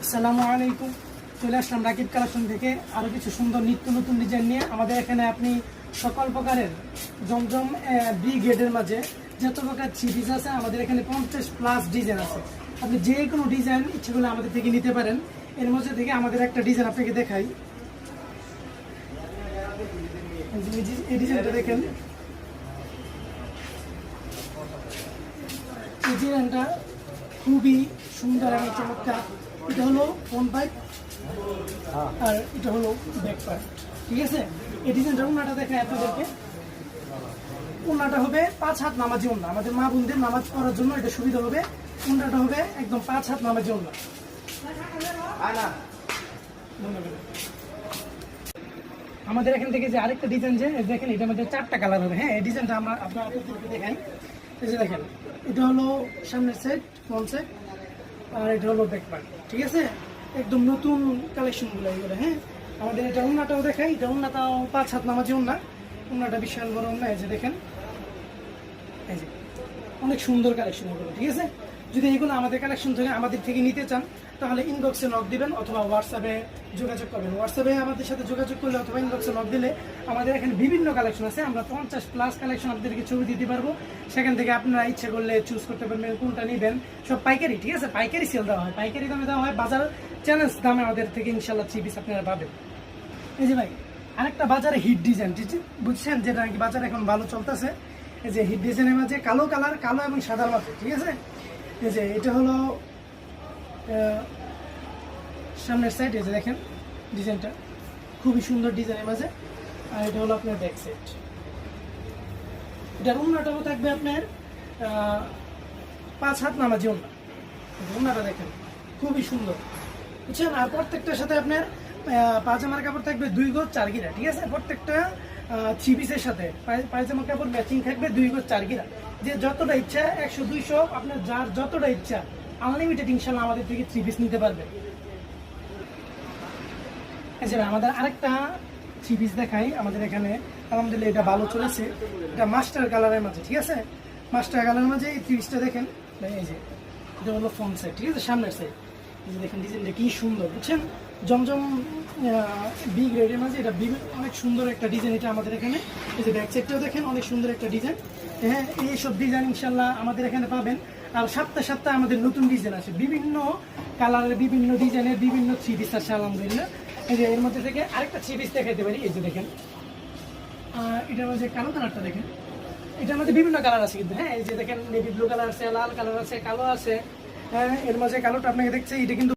আসসালামু আলাইকুম। চলে আসলাম রাকিব কালেকশন থেকে আরও কিছু সুন্দর নিত্য নতুন ডিজাইন নিয়ে। আমাদের এখানে আপনি সকল প্রকারের জমজম বি গ্রেডের মাঝে যত প্রকার থ্রি পিস আছে আমাদের এখানে 50+ ডিজাইন আছে। আপনি যে কোনো ডিজাইন ইচ্ছে করলে আমাদের থেকে নিতে পারেন। এর মধ্যে থেকে আমাদের একটা ডিজাইন আপনাকে দেখাই। এই ডিজাইনটা দেখেন, এই ডিজাইনটা খুবই সুন্দর এবং চমৎকার। এটা হলো ফ্রন্ট পাইপ আর এটা হলো ব্যাক পাইপ, ঠিক আছে। এই ডিজাইনটা ওনাটা দেখায় আপনাদেরকে। ওনাটা হবে 5 হাত নামাজি ওনা, আমাদের মা বোনদের নামাজ পড়ার জন্য এটা সুবিধা হবে। ওনাটা হবে একদম 5 হাত নামাজি ওনা। আমাদের এখান থেকে যে আরেকটা ডিজাইন যে দেখেন, এটা আমাদের 4টা কালার হবে। হ্যাঁ, এই ডিজাইনটা আমরা আপনাদেরকে দেখাই। এই যে দেখেন, এটা হলো সামনের সাইড, ফ্রন্ট সাইড, আর এটা হলো ব্যাক পার্ট, ঠিক আছে। একদম নতুন কালেকশনগুলো এগুলো। হ্যাঁ, আমাদের এটা ওন্নাটাও দেখাই। এটা ওন্নাটাও 5 হাত নামাজি ওন্না। ওন্নাটা বিশাল বড় ওন্না। এই যে দেখেন, এই যে অনেক সুন্দর কালেকশন এগুলো, ঠিক আছে। যদি এগুলো আমাদের কালেকশন থেকে আমাদের থেকে নিতে চান তাহলে ইনবক্সে নক দিবেন অথবা হোয়াটসঅ্যাপে যোগাযোগ করবেন। হোয়াটসঅ্যাপে আমাদের সাথে যোগাযোগ করলে অথবা ইনবক্সে নক দিলে আমাদের এখানে বিভিন্ন কালেকশন আছে। আমরা 50+ কালেকশন আপনাদেরকে ছবি দিতে পারবো। সেখান থেকে আপনারা ইচ্ছে করলে চুজ করতে পারবেন কোনটা নেবেন। সব পাইকারি, ঠিক আছে। পাইকারি সেল দেওয়া হয়, পাইকারি দামে দেওয়া হয়। বাজার চ্যালেঞ্জ দামে আমাদের থেকে ইনশাল্লাহ থ্রি পিস আপনারা পাবেন। এই যে ভাই, আরেকটা বাজারে হিট ডিজাইন, বুঝছেন, যেটা নাকি বাজারে এখন ভালো চলতেছে। এই যে হিট ডিজাইনের মাঝে কালো কালার, কালো এবং সাদার মাঝে, ঠিক আছে। এই যে এটা হলো সামনের সাইড। এই যে দেখেন ডিজাইনটা খুবই সুন্দর ডিজাইনের মাঝে। আর এটা হলো আপনার ব্যাক সাইড। এটার ওন্নাটাও থাকবে আপনার 5 হাত নামাজি ওন্না। ওন্নাটা দেখেন খুবই সুন্দর, বুঝছেন। আর প্রত্যেকটার সাথে আপনার পায়জামার কাপড় থাকবে 2 গজ 4 গিরা, ঠিক আছে। প্রত্যেকটা থ্রি পিসের সাথে পায়জামার কাপড় ম্যাচিং থাকবে 2 গজ 4 গিরা। যে যতটা ইচ্ছা 100 200 আপনার যার যতটা ইচ্ছা আনলিমিটেড ইনশাল্লাহ আমাদের থেকে থ্রি পিস নিতে পারবে। এছাড়া আমাদের আরেকটা থ্রি পিস দেখাই। আমাদের এখানে আলহামদুলিল্লাহ এটা ভালো চলেছে। এটা মাস্টার কালারের মাঝে, ঠিক আছে। মাস্টার কালারের মাঝে এই থ্রি পিসটা দেখেন। এই যে এটা হলো ফ্রন্ট সাইড, ঠিক আছে, সামনের সাইড। এই যে দেখেন ডিজাইনটা কি সুন্দর, বুঝছেন। জমজম বি গ্রেডের মাঝে এটা অনেক সুন্দর একটা ডিজাইন। এটা আমাদের এখানে এই যে ব্যাক সাইডটাও দেখেন অনেক সুন্দর একটা ডিজাইন। হ্যাঁ, এইসব ডিজাইন ইনশাল্লাহ আমাদের এখানে পাবেন। আর সপ্তাহে সপ্তাহে আমাদের নতুন ডিজাইন আছে, বিভিন্ন কালারের, বিভিন্ন ডিজাইনের, বিভিন্ন থ্রি পিস আছে আলহামদুলিল্লাহ। এই যে এর মধ্যে থেকে আরেকটা থ্রি পিস দেখাইতে পারি। এই যে দেখেন, এটার মধ্যে কালো কালারটা দেখেন। এটার মধ্যে বিভিন্ন কালার আছে কিন্তু। হ্যাঁ, এই যে দেখেন নেভি ব্লু কালার আছে, লাল কালার আছে, কালো আছে। হ্যাঁ, এর মাঝে কালোটা আপনাকে দেখছে, এটা কিন্তু